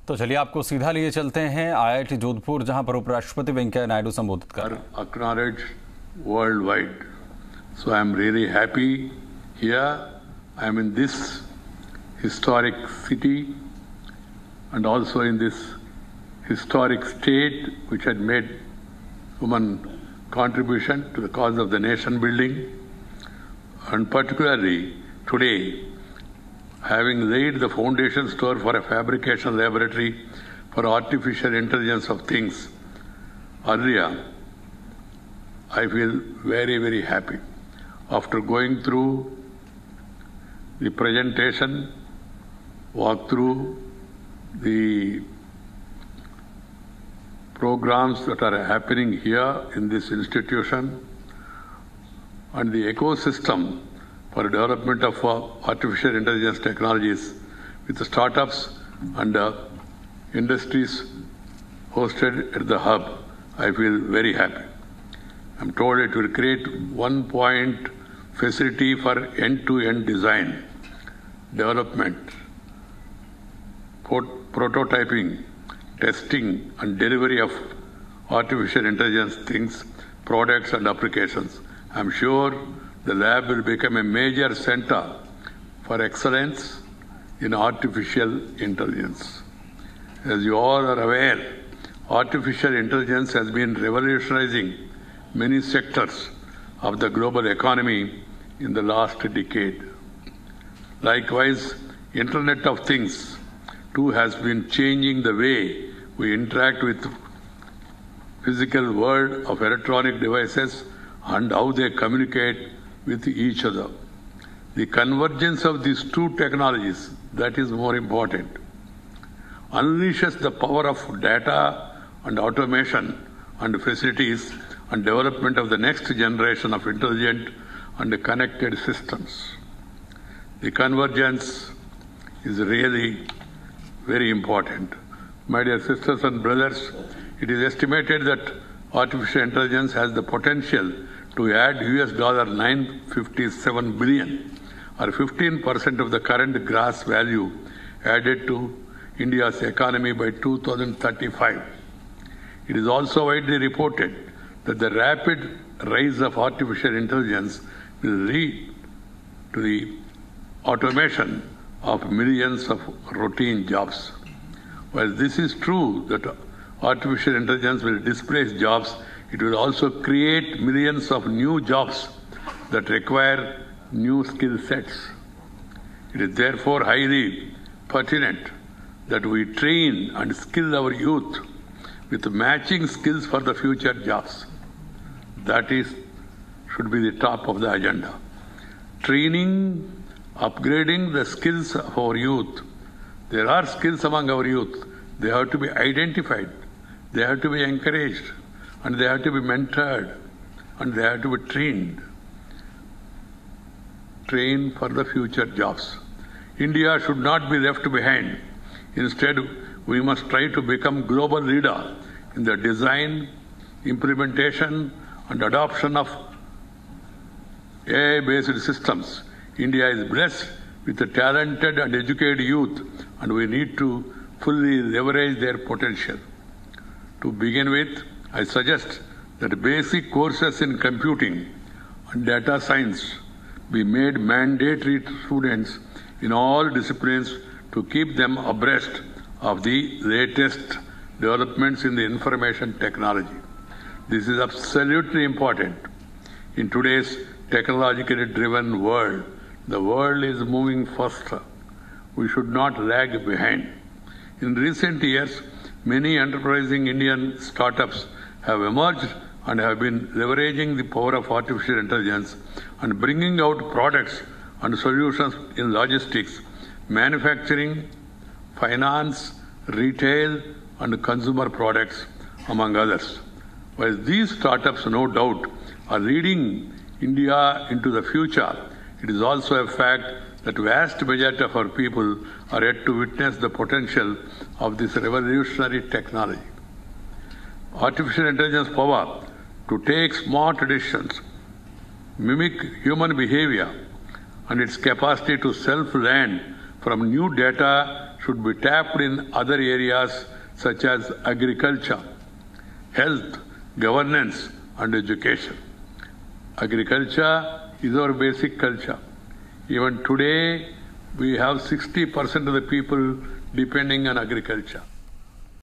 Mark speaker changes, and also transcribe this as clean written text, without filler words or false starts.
Speaker 1: तो चलिए आपको सीधा लिए चलते हैं IIT जोधपुर, जहां पर उपराष्ट्रपति वेंकैया नायडू संबोधित कर रहे हैं।
Speaker 2: Acknowledged worldwide. So I am really happy here. I am in this historic city and also in this historic state which had made human contribution to the cause of the nation building, and particularly today, having laid the foundation stone for a fabrication laboratory for artificial intelligence of things earlier, I feel very, very happy. After going through the presentation, walk through the programs that are happening here in this institution and the ecosystem for development of artificial intelligence technologies with the startups and industries hosted at the hub, I feel very happy. I'm told it will create 1-point facility for end-to-end design, development, prototyping, testing and delivery of artificial intelligence things, products and applications. I'm sure the lab will become a major center for excellence in artificial intelligence. As you all are aware, artificial intelligence has been revolutionizing many sectors of the global economy in the last decade. Likewise, Internet of Things too has been changing the way we interact with physical world of electronic devices and how they communicate with each other. The convergence of these two technologies, that is more important, unleashes the power of data and automation and facilities and development of the next generation of intelligent and connected systems. The convergence is really very important. My dear sisters and brothers, it is estimated that artificial intelligence has the potential to add $957 billion, or 15% of the current gross value added to India's economy by 2035. It is also widely reported that the rapid rise of artificial intelligence will lead to the automation of millions of routine jobs. While this is true that artificial intelligence will displace jobs, it will also create millions of new jobs that require new skill sets. It is therefore highly pertinent that we train and skill our youth with matching skills for the future jobs. That should be the top of the agenda. Training, upgrading the skills of our youth. There are skills among our youth. They have to be identified. They have to be encouraged. And they have to be mentored. And they have to be trained. Train for the future jobs. India should not be left behind. Instead, we must try to become global leader in the design, implementation, and adoption of AI-based systems. India is blessed with a talented and educated youth, and we need to fully leverage their potential. To begin with, I suggest that basic courses in computing and data science be made mandatory to students in all disciplines to keep them abreast of the latest developments in the information technology. This is absolutely important. In today's technologically driven world, the world is moving faster. We should not lag behind. In recent years, many enterprising Indian startups have emerged and have been leveraging the power of artificial intelligence and bringing out products and solutions in logistics, manufacturing, finance, retail, and consumer products, among others. While these startups, no doubt, are leading India into the future, it is also a fact that vast majority of our people are yet to witness the potential of this revolutionary technology. Artificial intelligence power to take smart decisions, mimic human behavior, and its capacity to self-learn from new data should be tapped in other areas such as agriculture, health, governance, and education. Agriculture is our basic culture. Even today, we have 60% of the people depending on agriculture.